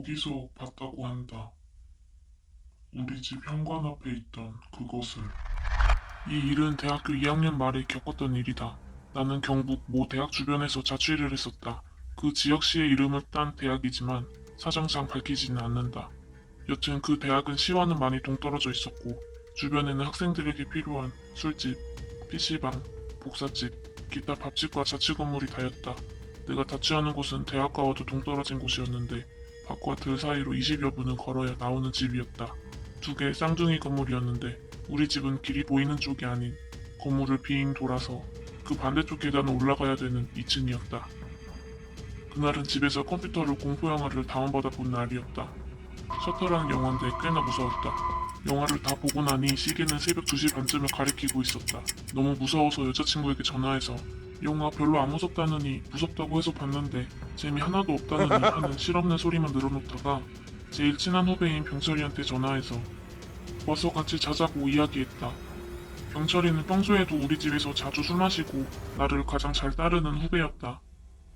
어디서 봤다고 한다. 우리 집 현관 앞에 있던 그것을. 이 일은 대학교 2학년 말에 겪었던 일이다. 나는 경북 모 대학 주변에서 자취를 했었다. 그 지역시의 이름을 딴 대학이지만 사정상 밝히지는 않는다. 여튼 그 대학은 시와는 많이 동떨어져 있었고 주변에는 학생들에게 필요한 술집, PC방, 복사집, 기타 밥집과 자취 건물이 다였다. 내가 자취하는 곳은 대학가와도 동떨어진 곳이었는데 밖과 들 사이로 20여 분은 걸어야 나오는 집이었다. 두 개의 쌍둥이 건물이었는데 우리 집은 길이 보이는 쪽이 아닌 건물을 빙 돌아서 그 반대쪽 계단을 올라가야 되는 2층이었다. 그날은 집에서 컴퓨터로 공포 영화를 다운받아 본 날이었다. 셔터라는 영화인데 꽤나 무서웠다. 영화를 다 보고 나니 시계는 새벽 2시 반쯤을 가리키고 있었다. 너무 무서워서 여자친구에게 전화해서 영화 별로 안 무섭다느니 무섭다고 해서 봤는데 재미 하나도 없다느니 하는 실없는 소리만 늘어놓다가 제일 친한 후배인 병철이한테 전화해서 와서 같이 자자고 이야기했다. 병철이는 평소에도 우리 집에서 자주 술 마시고 나를 가장 잘 따르는 후배였다.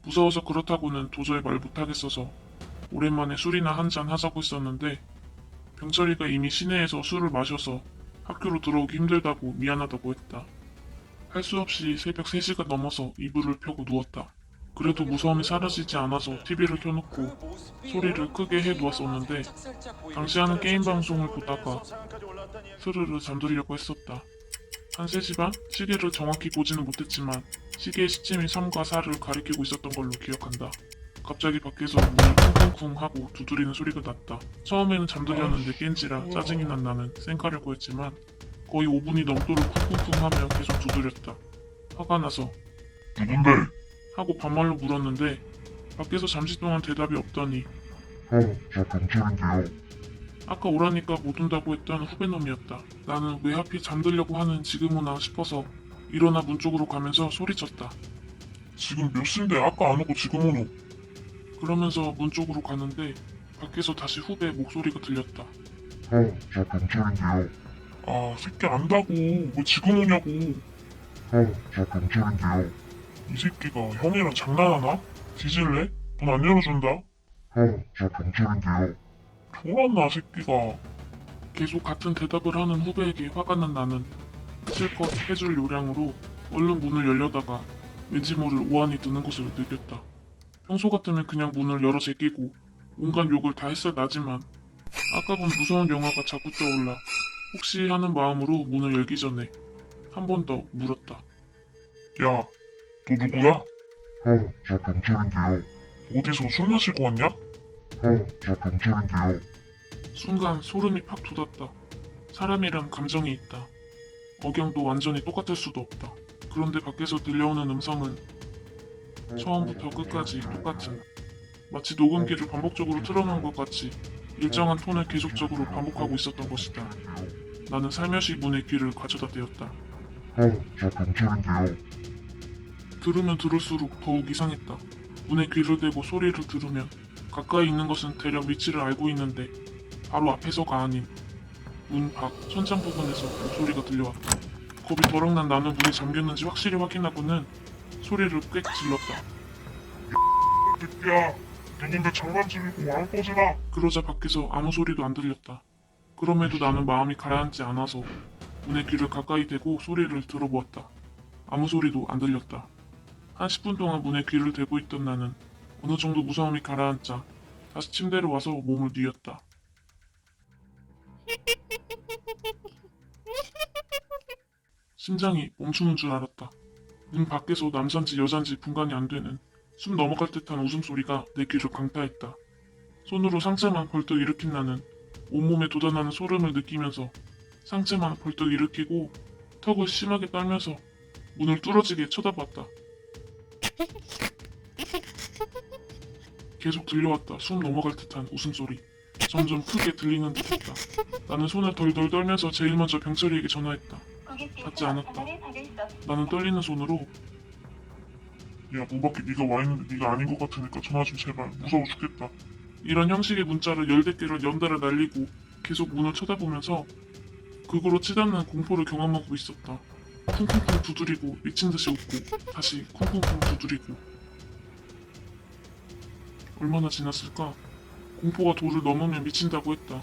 무서워서 그렇다고는 도저히 말 못하겠어서 오랜만에 술이나 한잔 하자고 했었는데 병철이가 이미 시내에서 술을 마셔서 학교로 들어오기 힘들다고 미안하다고 했다. 할 수 없이 새벽 3시가 넘어서 이불을 펴고 누웠다. 그래도 무서움이 사라지지 않아서 TV를 켜놓고 소리를 크게 해놓았었는데 당시 하는 게임 방송을 보다가 스르르 잠들려고 했었다. 한 3시 반? 시계를 정확히 보지는 못했지만 시계의 시침이 3과 4를 가리키고 있었던 걸로 기억한다. 갑자기 밖에서 문이 쿵쿵쿵 하고 두드리는 소리가 났다. 처음에는 잠들렸는데 깬지라 짜증이 난 나는 쌩까려고 했지만 거의 5분이 넘도록 쿵쿵쿵 하며 계속 두드렸다. 화가 나서 누군데? 하고 반말로 물었는데 밖에서 잠시 동안 대답이 없더니 형, 저 경찰인데요. 아까 오라니까 못 온다고 했던 후배놈이었다. 나는 왜 하필 잠들려고 하는 지금 오나 싶어서 일어나 문 쪽으로 가면서 소리쳤다. 지금 몇 시인데 아까 안 오고 지금 오노? 그러면서 문 쪽으로 가는데 밖에서 다시 후배 목소리가 들렸다. 형, 저 경찰인데요. 아, 새끼 안다고. 왜 지금 오냐고. 형, 저 경찰인데요. 이 새끼가 형이랑 장난하나? 뒤질래? 문 안 열어준다? 형, 저 경찰인데요. 돌았나, 새끼가. 계속 같은 대답을 하는 후배에게 화가 난 나는 실컷 해줄 요량으로 얼른 문을 열려다가 왠지 모를 오한이 드는 것을 느꼈다. 평소 같으면 그냥 문을 열어 제끼고 온갖 욕을 다 했을 나지만 아까 본 무서운 영화가 자꾸 떠올라 혹시 하는 마음으로 문을 열기 전에 한 번 더 물었다. 야, 너 누구야? 형, 저 경찰인데요. 어디서 술 마시고 왔냐? 형, 저 경찰인데요. 순간 소름이 팍 돋았다. 사람이란 감정이 있다. 억양도 완전히 똑같을 수도 없다. 그런데 밖에서 들려오는 음성은 처음부터 끝까지 똑같은 마치 녹음기를 반복적으로 틀어놓은 것 같이 일정한 톤을 계속적으로 반복하고 있었던 것이다. 나는 살며시 문의 귀를 가져다 대었다. 형, 저 경찰인데요. 들으면 들을수록 더욱 이상했다. 문에 귀를 대고 소리를 들으면 가까이 있는 것은 대략 위치를 알고 있는데 바로 앞에서가 아닌 문 밖 천장 부분에서 목소리가 들려왔다. 겁이 더럭 난 나는 문이 잠겼는지 확실히 확인하고는 소리를 꽥 질렀다. 야, 누군데 장난치고 안 꺼지나? 그러자 밖에서 아무 소리도 안 들렸다. 그럼에도 나는 마음이 가라앉지 않아서 문의 귀를 가까이 대고 소리를 들어보았다. 아무 소리도 안 들렸다. 한 10분 동안 문에 귀를 대고 있던 나는 어느 정도 무서움이 가라앉자 다시 침대로 와서 몸을 뉘었다. 심장이 멈추는 줄 알았다. 문 밖에서 남잔지 여잔지 분간이 안 되는 숨 넘어갈 듯한 웃음소리가 내 귀를 강타했다. 손으로 상체만 벌떡 일으킨 나는 온몸에 돋아나는 소름을 느끼면서 상체만 벌떡 일으키고 턱을 심하게 빨면서 문을 뚫어지게 쳐다봤다. 계속 들려왔다. 숨 넘어갈 듯한 웃음소리. 점점 크게 들리는 듯했다. 나는 손을 덜덜 떨면서 제일 먼저 병철이에게 전화했다. 받지 않았다. 나는 떨리는 손으로 야, 문 밖에 네가 와 있는데 네가 아닌 것 같으니까 전화 좀 제발. 무서워 죽겠다. 이런 형식의 문자를 열댓 개를 연달아 날리고 계속 문을 쳐다보면서 극으로 치닫는 공포를 경험하고 있었다. 쿵쿵쿵 두드리고 미친 듯이 웃고 다시 쿵쿵쿵 두드리고 얼마나 지났을까? 공포가 도를 넘으면 미친다고 했다.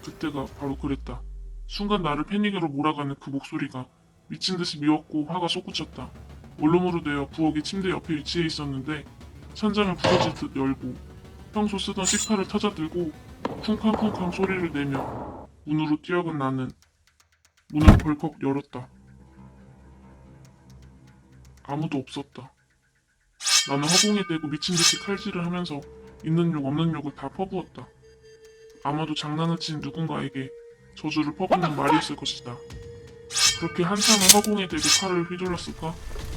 그때가 바로 그랬다. 순간 나를 패닉으로 몰아가는 그 목소리가 미친 듯이 미웠고 화가 솟구쳤다. 원룸으로 되어 부엌이 침대 옆에 위치해 있었는데 천장을 부서질 듯 열고 평소 쓰던 식칼을 터져들고 쿵쾅쿵쾅 소리를 내며 문으로 뛰어간 나는 문을 벌컥 열었다. 아무도 없었다. 나는 허공에 대고 미친 듯이 칼질을 하면서 있는 욕 없는 욕을 다 퍼부었다. 아마도 장난을 친 누군가에게 저주를 퍼붓는 말이었을 것이다. 그렇게 한참을 허공에 대고 칼을 휘둘렀을까?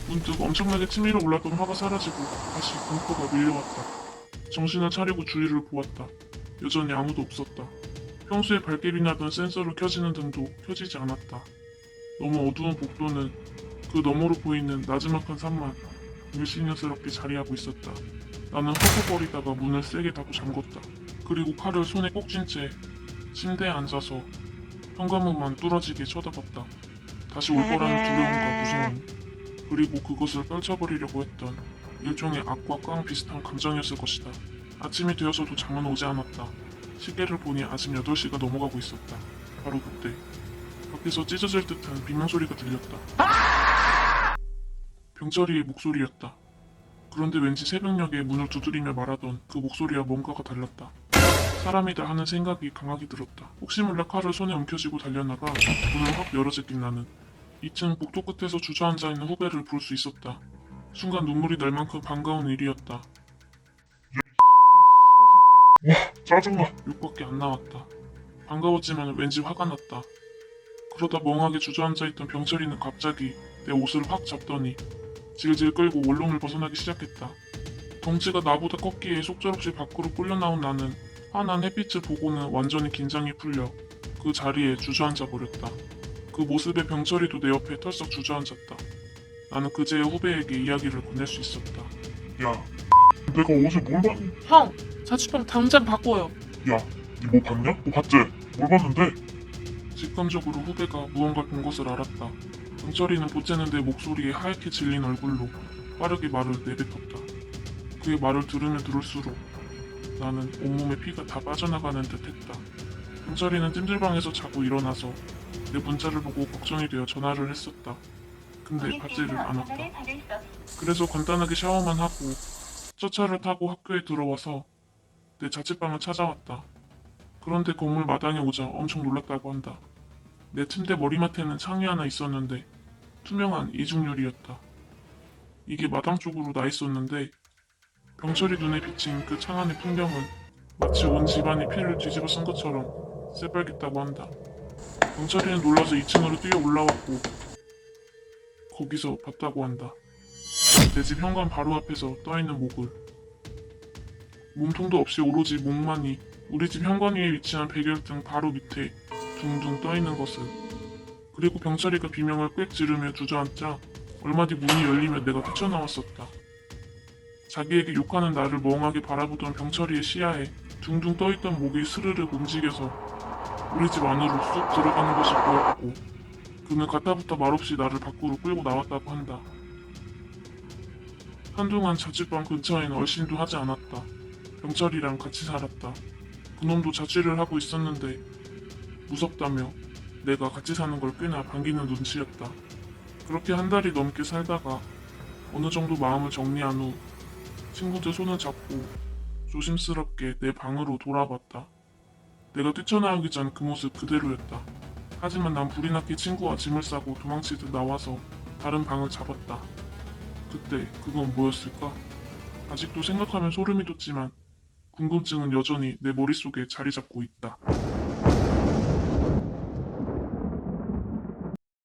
문득 엄청나게 치밀어 올랐던 화가 사라지고 다시 공포가 밀려왔다. 정신을 차리고 주위를 보았다. 여전히 아무도 없었다. 평소에 발길이 나던 센서로 켜지는 등도 켜지지 않았다. 너무 어두운 복도는 그 너머로 보이는 나지막한 산만 물씬스럽게 자리하고 있었다. 나는 허벅거리다가 문을 세게 닫고 잠궜다. 그리고 칼을 손에 꼭 쥔 채 침대에 앉아서 현관문만 뚫어지게 쳐다봤다. 다시 올 거라는 두려움과 무서움, 그리고 그것을 떨쳐버리려고 했던 일종의 악과 깡 비슷한 감정이었을 것이다. 아침이 되어서도 잠은 오지 않았다. 시계를 보니 아침 8시가 넘어가고 있었다. 바로 그때 밖에서 찢어질 듯한 비명소리가 들렸다. 병철이의 목소리였다. 그런데 왠지 새벽녘에 문을 두드리며 말하던 그 목소리와 뭔가가 달랐다. 사람이다 하는 생각이 강하게 들었다. 혹시 몰라 칼을 손에 움켜쥐고 달려나가 문을 확 열어제낀 나는 2층 복도 끝에서 주저앉아 있는 후배를 볼 수 있었다. 순간 눈물이 날 만큼 반가운 일이었다. 짜증나. 욕밖에 안 나왔다. 반가웠지만 왠지 화가 났다. 그러다 멍하게 주저앉아 있던 병철이는 갑자기 내 옷을 확 잡더니 질질 끌고 원룸을 벗어나기 시작했다. 덩치가 나보다 컸기에 속절없이 밖으로 끌려나온 나는 환한 햇빛을 보고는 완전히 긴장이 풀려 그 자리에 주저앉아 버렸다. 그 모습에 병철이도 내 옆에 털썩 주저앉았다. 나는 그제야 후배에게 이야기를 건넬 수 있었다. 야, 내가 어제 뭘 봤니? 형, 자취방 당장 바꿔요. 야, 니 뭐 봤냐? 뭐 봤지? 뭘 봤는데? 직감적으로 후배가 무언가를 본 것을 알았다. 병철이는 보채는 내 목소리에 하얗게 질린 얼굴로 빠르게 말을 내뱉었다. 그의 말을 들으면 들을수록 나는 온몸에 피가 다 빠져나가는 듯했다. 병철이는 찜질방에서 자고 일어나서 내 문자를 보고 걱정이 되어 전화를 했었다. 근데 받지를 않았다. 그래서 간단하게 샤워만 하고 첫 차를 타고 학교에 들어와서 내 자취방을 찾아왔다. 그런데 건물 마당에 오자 엄청 놀랐다고 한다. 내 침대 머리맡에는 창이 하나 있었는데 투명한 이중유리였다. 이게 마당 쪽으로 나 있었는데 병철이 눈에 비친 그 창 안의 풍경은 마치 온 집안이 피를 뒤집어 쓴 것처럼 새빨갰다고 한다. 병철이는 놀라서 2층으로 뛰어 올라왔고 거기서 봤다고 한다. 내 집 현관 바로 앞에서 떠있는 목을. 몸통도 없이 오로지 목만이 우리 집 현관 위에 위치한 백열등 바로 밑에 둥둥 떠있는 것을. 그리고 병철이가 비명을 꽥 지르며 주저앉자 얼마 뒤 문이 열리며 내가 뛰쳐나왔었다. 자기에게 욕하는 나를 멍하게 바라보던 병철이의 시야에 둥둥 떠있던 목이 스르륵 움직여서 우리 집 안으로 쑥 들어가는 것이 보였고 그는 가타부터 말없이 나를 밖으로 끌고 나왔다고 한다. 한동안 자취방 근처에는 얼씬도 하지 않았다. 병철이랑 같이 살았다. 그놈도 자취를 하고 있었는데 무섭다며 내가 같이 사는 걸 꽤나 반기는 눈치였다. 그렇게 한 달이 넘게 살다가 어느 정도 마음을 정리한 후 친구들 손을 잡고 조심스럽게 내 방으로 돌아봤다. 내가 뛰쳐나오기 전 그 모습 그대로였다. 하지만 난 불이 났게 친구와 짐을 싸고 도망치듯 나와서 다른 방을 잡았다. 그때 그건 뭐였을까? 아직도 생각하면 소름이 돋지만 궁금증은 여전히 내 머릿속에 자리 잡고 있다.